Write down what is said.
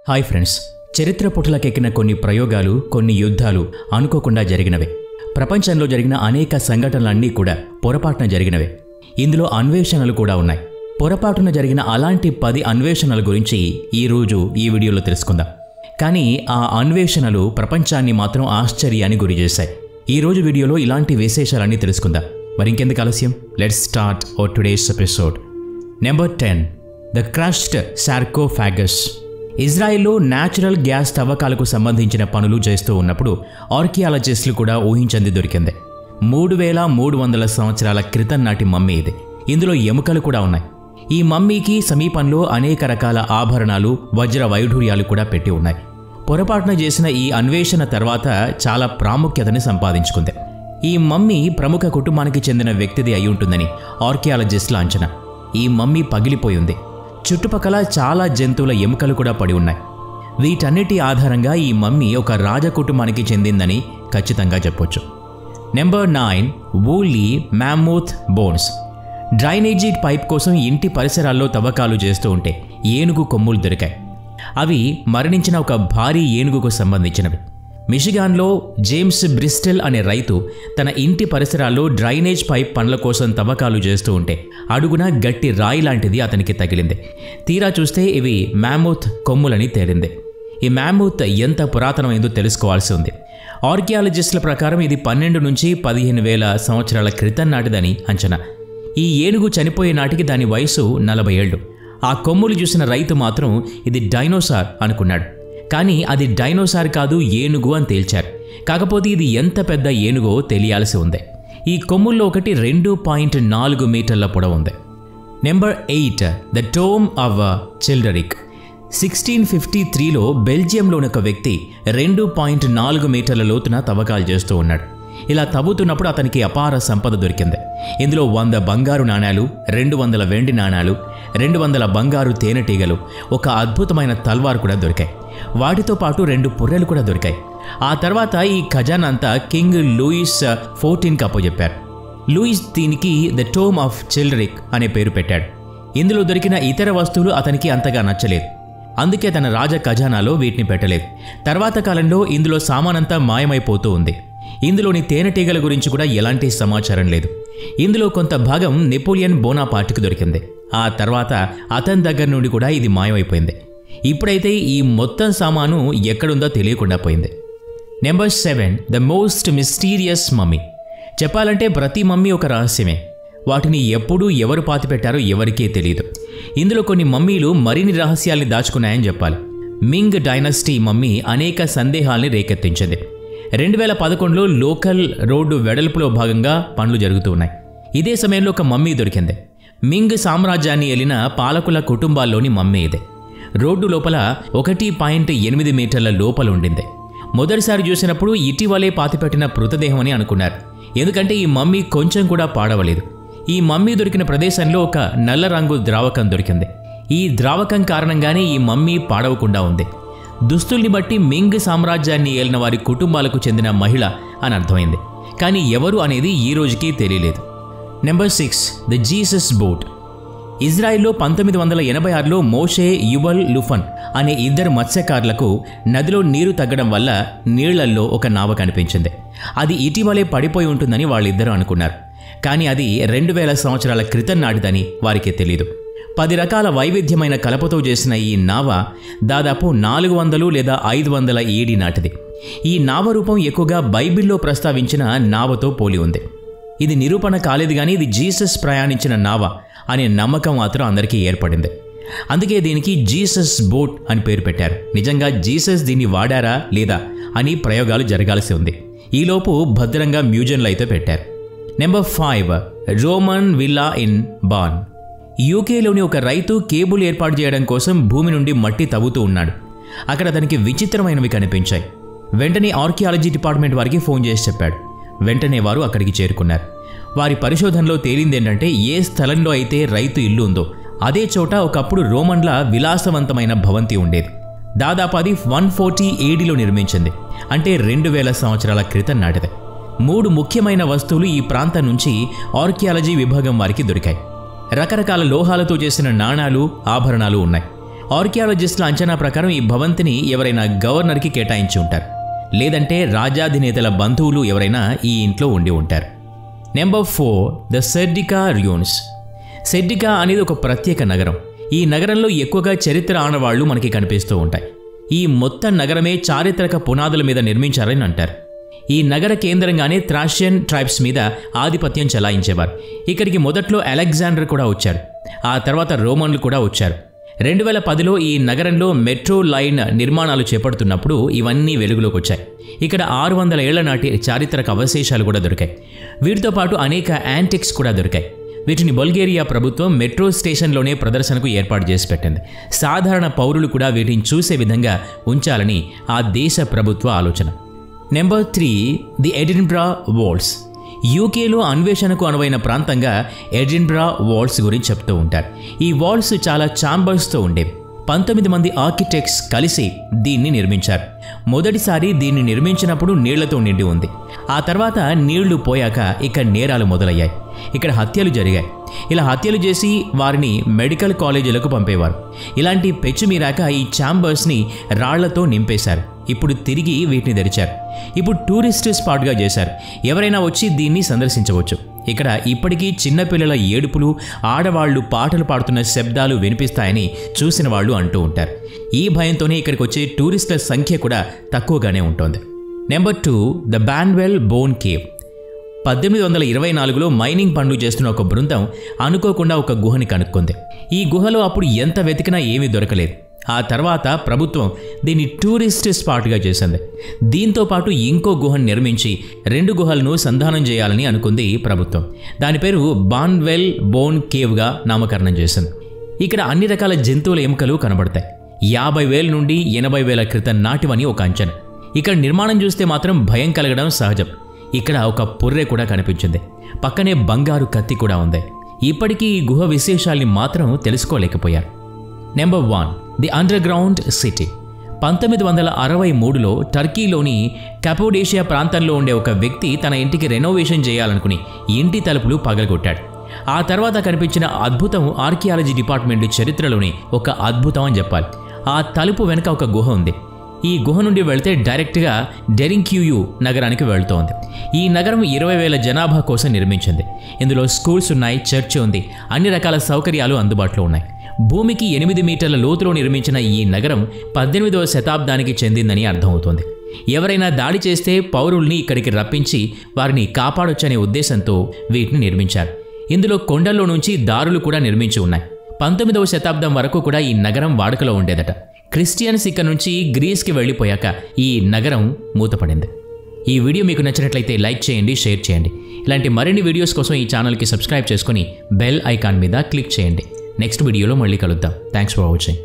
Hi friends, చరిత్ర పుటలకెక్కిన కొన్ని ప్రయోగాలు, కొన్ని యుద్ధాలు అనుకోకుండా జరిగినవే. ప్రపంచంలో జరిగిన అనేక సంఘటనలన్నీ కూడా పొరపాటున జరిగినవే. ఇందులో అన్వేషణలు కూడా ఉన్నాయి. పొరపాటున జరిగిన అలాంటి 10 అన్వేషణల గురించి ఈరోజు ఈ వీడియోలో తెలుసుకుందాం. కానీ ఆ అన్వేషణలు ప్రపంచాన్ని మాత్రం ఆశ్చర్యానికి గురి చేశాయి. ఈరోజు వీడియోలో ఇలాంటి విశేషాలన్నీ తెలుసుకుందాం. మరింకెందుకు ఆలస్యం, let's start our today's episode. Number 10, the crushed sarcophagus. ఇజ్రాయెల్లో న్యాచురల్ గ్యాస్ తవ్వకాలకు సంబంధించిన పనులు చేస్తూ ఉన్నప్పుడు ఆర్కియాలజిస్టులు కూడా ఊహించింది దొరికింది. 3300 సంవత్సరాల క్రితం నాటి మమ్మీ ఇది. ఇందులో ఎముకలు కూడా ఉన్నాయి. ఈ మమ్మీకి సమీపంలో అనేక రకాల ఆభరణాలు, వజ్ర వైఢూర్యాలు కూడా పెట్టి ఉన్నాయి. పొరపాటున చేసిన ఈ అన్వేషణ తర్వాత చాలా ప్రాముఖ్యతని సంపాదించుకుంది. ఈ మమ్మీ ప్రముఖ కుటుంబానికి చెందిన వ్యక్తిది అయి ఉంటుందని ఆర్కియాలజిస్టుల అంచనా. ఈ మమ్మీ పగిలిపోయింది. చుట్టుపక్కల చాలా జంతువుల ఎముకలు కూడా పడి ఉన్నాయి. వీటన్నిటి ఆధారంగా ఈ మమ్మీ ఒక రాజకుటుంబానికి చెందిందని ఖచ్చితంగా చెప్పొచ్చు. Number 9, woolly mammoth bones. Drainage pipe కోసం ఇంటి పరిసరాల్లో తవ్వకాలు చేస్తూ ఉంటే ఏనుగు కొమ్ములు దొరికాయి. అవి మరణించిన ఒక భారీ ఏనుగుకు సంబంధించినవి. మిషిగాన్లో జేమ్స్ బ్రిస్టెల్ అనే రైతు తన ఇంటి పరిసరాల్లో డ్రైనేజ్ పైప్ పనుల కోసం తవ్వకాలు చేస్తూ ఉంటే అడుగున గట్టి రాయి లాంటిది అతనికి తగిలింది. తీరా చూస్తే ఇవి మ్యామూత్ కొమ్ములని తేలింది. ఈ మ్యామూత్ ఎంత పురాతనమైందో తెలుసుకోవాల్సి ఉంది. ఆర్కియాలజిస్టుల ప్రకారం ఇది 12 నుంచి 15,000 సంవత్సరాల క్రితం నాటిదని అంచనా. ఈ ఏనుగు చనిపోయే నాటికి దాని వయసు 40 ఏళ్లు. ఆ కొమ్ములు చూసిన రైతు మాత్రం ఇది డైనోసార్ అనుకున్నాడు. కానీ అది డైనోసార్ కాదు, ఏనుగు అని తేల్చారు. కాకపోతే ఇది ఎంత పెద్ద ఏనుగో తెలియాల్సి ఉంది. ఈ కొమ్ముల్లో ఒకటి 2.4 మీటర్ల పొడవు ఉంది. Number 8, the tomb of Childeric. 1653లో బెల్జియంలోని ఒక వ్యక్తి 2.4 మీటర్ల లోతున తవ్వకాలు చేస్తూ ఉన్నాడు. ఇలా తవ్వుతున్నప్పుడు అతనికి అపార సంపద దొరికింది. ఇందులో 100 బంగారు నాణాలు, 200 వెండి నాణాలు, 200 బంగారు తేనెటీగలు, ఒక అద్భుతమైన తల్వార్ కూడా దొరికాయి. వాటితో పాటు 2 పుర్రెలు కూడా దొరికాయి. ఆ తర్వాత ఈ ఖజానా అంతా కింగ్ లూయిస్ 14కి అప్పచెప్పారు. లూయిస్ దీనికి ద టోమ్ ఆఫ్ చిల్డరిక్ అనే పేరు పెట్టాడు. ఇందులో దొరికిన ఇతర వస్తువులు అతనికి అంతగా నచ్చలేదు. అందుకే తన రాజ ఖజానాలో వీటిని పెట్టలేదు. తర్వాత కాలంలో ఇందులో సామానంతా మాయమైపోతూ ఉంది. ఇందులోని తేనెటీగల గురించి కూడా ఎలాంటి సమాచారం లేదు. ఇందులో కొంత భాగం నెపోలియన్ బోనాపార్ట్కి దొరికింది. ఆ తర్వాత అతని దగ్గర నుండి కూడా ఇది మాయమైపోయింది. ఇప్పుడైతే ఈ మొత్తం సామాను ఎక్కడుందో తెలియకుండా పోయింది. Number 7, the most mysterious mummy. చెప్పాలంటే ప్రతి మమ్మీ ఒక రహస్యమే. వాటిని ఎప్పుడు ఎవరు పాతిపెట్టారో ఎవరికీ తెలియదు. ఇందులో కొన్ని మమ్మీలు మరిన్ని రహస్యాల్ని దాచుకున్నాయని చెప్పాలి. మింగ్ డైనస్టీ మమ్మీ అనేక సందేహాల్ని రేకెత్తించింది. 2011లో లోకల్ రోడ్డు వెడల్పులో భాగంగా పనులు జరుగుతూ ఉన్నాయి. ఇదే సమయంలో ఒక మమ్మీ దొరికింది. మింగ్ సామ్రాజ్యాన్ని ఏలిన పాలకుల కుటుంబాల్లోని మమ్మీ ఇదే. రోడ్డు లోపల 1.8 మీటర్ల లోపల ఉండింది. మొదటిసారి చూసినప్పుడు ఇటీవలే పాతిపెట్టిన మృతదేహం అని అనుకున్నారు. ఎందుకంటే ఈ మమ్మీ కొంచెం కూడా పాడవలేదు. ఈ మమ్మీ దొరికిన ప్రదేశంలో ఒక నల్ల రంగు ద్రావకం దొరికింది. ఈ ద్రావకం కారణంగానే ఈ మమ్మీ పాడవకుండా ఉంది. దుస్తుల్ని బట్టి మింగ్ సామ్రాజ్యాన్ని ఏలిన వారి కుటుంబాలకు చెందిన మహిళ అని అర్థమైంది. కానీ ఎవరు అనేది ఈ రోజుకి తెలియలేదు. Number 6, the Jesus boat. ఇజ్రాయిల్లో 1986లో మోషే యువల్ లుఫన్ అనే 2 మత్స్యకారులకు నదిలో నీరు తగ్గడం వల్ల నీళ్లల్లో ఒక నావ కనిపించింది. అది ఇటీవలే పడిపోయి ఉంటుందని వాళ్ళిద్దరూ అనుకున్నారు. కానీ అది 2000 సంవత్సరాల క్రితం నాటిదని వారికి తెలీదు. 10 రకాల వైవిధ్యమైన కలపతో చేసిన ఈ నావ దాదాపు 400 లేదా 500 ఏడి నాటిది. ఈ నావ రూపం ఎక్కువగా బైబిల్లో ప్రస్తావించిన నావతో పోలి ఉంది. ఇది నిరూపణ కాలేదు, కానీ ఇది జీసస్ ప్రయాణించిన నావ అనే నమ్మకం మాత్రం అందరికీ ఏర్పడింది. అందుకే దీనికి జీసస్ బోట్ అని పేరు పెట్టారు. నిజంగా జీసస్ దీన్ని వాడారా లేదా అని ప్రయోగాలు జరగాల్సి ఉంది. ఈలోపు భద్రంగా మ్యూజియంలో అయితే పెట్టారు. నెంబర్ 5, రోమన్ విల్లా ఇన్ బాన్. యూకేలోని ఒక రైతు కేబుల్ ఏర్పాటు చేయడం కోసం భూమి నుండి మట్టి తవ్వుతూ ఉన్నాడు. అక్కడ అతనికి విచిత్రమైనవి కనిపించాయి. వెంటనే ఆర్కియాలజీ డిపార్ట్మెంట్ వారికి ఫోన్ చేసి చెప్పాడు. వెంటనే వారు అక్కడికి చేరుకున్నారు. వారి పరిశోధనలో తేలిందేంటంటే ఏ స్థలంలో అయితే రైతు ఇల్లు ఉందో అదే చోట ఒకప్పుడు రోమన్ల విలాసవంతమైన భవంతి ఉండేది. దాదాపు అది 140 ఏడీలో నిర్మించింది. అంటే 2000 సంవత్సరాల క్రితం నాటిది. 3 ముఖ్యమైన వస్తువులు ఈ ప్రాంతం నుంచి ఆర్కియాలజీ విభాగం వారికి దొరికాయి. రకరకాల లోహాలతో చేసిన నాణాలు, ఆభరణాలు ఉన్నాయి. ఆర్కియాలజిస్టుల అంచనా ప్రకారం ఈ భవంతిని ఎవరైనా గవర్నర్కి కేటాయించి ఉంటారు, లేదంటే రాజాధినేతల బంధువులు ఎవరైనా ఈ ఇంట్లో ఉండి ఉంటారు. Number 4, the Serdica ruins. Serdica అనేది ఒక ప్రత్యేక నగరం. ఈ నగరంలో ఎక్కువగా చరిత్ర ఆనవాళ్లు మనకి కనిపిస్తూ ఉంటాయి. ఈ మొత్తం నగరమే చారిత్రక పునాదుల మీద నిర్మించారని అంటారు. ఈ నగర కేంద్రంగానే థ్రాషియన్ ట్రైబ్స్ మీద ఆధిపత్యం చెలాయించేవారు. ఇక్కడికి మొదట్లో అలెగ్జాండర్ కూడా వచ్చారు. ఆ తర్వాత రోమన్లు కూడా వచ్చారు. 2010లో ఈ నగరంలో మెట్రో లైన్ నిర్మాణాలు చేపడుతున్నప్పుడు ఇవన్నీ వెలుగులోకి వచ్చాయి. ఇక్కడ 600 ఏళ్ల నాటి చారిత్రక అవశేషాలు కూడా దొరికాయి. వీటితో పాటు అనేక యాంటిక్స్ కూడా దొరికాయి. వీటిని బల్గేరియా ప్రభుత్వం మెట్రో స్టేషన్లోనే ప్రదర్శనకు ఏర్పాటు చేసి పెట్టింది. సాధారణ పౌరులు కూడా వీటిని చూసే విధంగా ఉంచాలని ఆ దేశ ప్రభుత్వ ఆలోచన. Number 3, the Edinburgh walls. యూకేలో అన్వేషణకు అనువైన ప్రాంతంగా ఎడిన్బ్రా వాల్స్ గురించి చెప్తూ ఉంటారు. ఈ వాల్స్ చాలా ఛాంబర్స్తో ఉండేవి. 19 మంది ఆర్కిటెక్ట్స్ కలిసి దీన్ని నిర్మించారు. మొదటిసారి దీన్ని నిర్మించినప్పుడు నీళ్లతో నిండి ఉంది. ఆ తర్వాత నీళ్లు పోయాక ఇక్కడ నేరాలు మొదలయ్యాయి. ఇక్కడ హత్యలు జరిగాయి. ఇలా హత్యలు చేసి వారిని మెడికల్ కాలేజీలకు పంపేవారు. ఇలాంటి పెచ్చు మీరాక ఈ ఛాంబర్స్ని రాళ్లతో నింపేశారు. ఇప్పుడు తిరిగి వీటిని తెరిచారు. ఇప్పుడు టూరిస్ట్ స్పాట్గా చేశారు. ఎవరైనా వచ్చి దీన్ని సందర్శించవచ్చు. ఇక్కడ ఇప్పటికీ చిన్నపిల్లల ఏడుపులు, ఆడవాళ్లు పాటలు పాడుతున్న శబ్దాలు వినిపిస్తాయని చూసిన వాళ్ళు అంటూ ఉంటారు. ఈ భయంతోనే ఇక్కడికి వచ్చే టూరిస్టుల సంఖ్య కూడా తక్కువగానే ఉంటుంది. Number 2, the Banwell bone cave. 1824లో మైనింగ్ పనులు చేస్తున్న ఒక బృందం అనుకోకుండా ఒక గుహని కనుక్కుంది. ఈ గుహలో అప్పుడు ఎంత వెతికినా ఏమీ దొరకలేదు. ఆ తర్వాత ప్రభుత్వం దీన్ని టూరిస్ట్ స్పాట్గా చేసింది. దీంతో పాటు ఇంకో గుహను నిర్మించి 2 గుహలను సంధానం చేయాలని అనుకుంది ప్రభుత్వం. దాని పేరు బాన్వెల్ బోన్ కేవ్గా నామకరణం చేసింది. ఇక్కడ అన్ని రకాల జంతువుల ఎముకలు కనబడతాయి. 50,000 నుండి 80,000 క్రితం నాటివని ఒక అంచనా. ఇక్కడ నిర్మాణం చూస్తే మాత్రం భయం కలగడం సహజం. ఇక్కడ ఒక పుర్రె కూడా కనిపించింది. పక్కనే బంగారు కత్తి కూడా ఉంది. ఇప్పటికీ ఈ గుహ విశేషాల్ని మాత్రం తెలుసుకోలేకపోయారు. Number 1, the underground city. 1963లో టర్కీలోని కెపోడేషియా ప్రాంతంలో ఉండే ఒక వ్యక్తి తన ఇంటికి రెనోవేషన్ చేయాలనుకుని ఇంటి తలుపులు పగలగొట్టాడు. ఆ తర్వాత కనిపించిన అద్భుతం ఆర్కియాలజీ డిపార్ట్మెంట్ చరిత్రలోని ఒక అద్భుతం అని చెప్పాలి. ఆ తలుపు వెనుక ఒక గుహ ఉంది. ఈ గుహ నుండి వెళితే డైరెక్ట్గా డెరింక్యూయు నగరానికి వెళుతోంది. ఈ నగరం 20,000 జనాభా కోసం నిర్మించింది. ఇందులో స్కూల్స్ ఉన్నాయి, చర్చి ఉంది, అన్ని రకాల సౌకర్యాలు అందుబాటులో ఉన్నాయి. భూమికి 8 మీటర్ల లోతులో నిర్మించిన ఈ నగరం 18వ శతాబ్దానికి చెందిందని అర్థమవుతోంది. ఎవరైనా దాడి చేస్తే పౌరుల్ని ఇక్కడికి రప్పించి వారిని కాపాడొచ్చనే ఉద్దేశంతో వీటిని నిర్మించారు. ఇందులో కొండల్లో నుంచి దారులు కూడా నిర్మించి ఉన్నాయి. 19వ శతాబ్దం వరకు కూడా ఈ నగరం వాడుకలో ఉండేదట. క్రిస్టియన్స్ ఇక్కడ నుంచి గ్రీస్కి వెళ్ళిపోయాక ఈ నగరం మూతపడింది. ఈ వీడియో మీకు నచ్చినట్లయితే లైక్ చేయండి, షేర్ చేయండి. ఇలాంటి మరిన్ని వీడియోస్ కోసం ఈ ఛానల్కి సబ్స్క్రైబ్ చేసుకొని బెల్ ఐకాన్ మీద క్లిక్ చేయండి. నెక్స్ట్ వీడియోలో మళ్ళీ కలుద్దాం. Thanks for watching.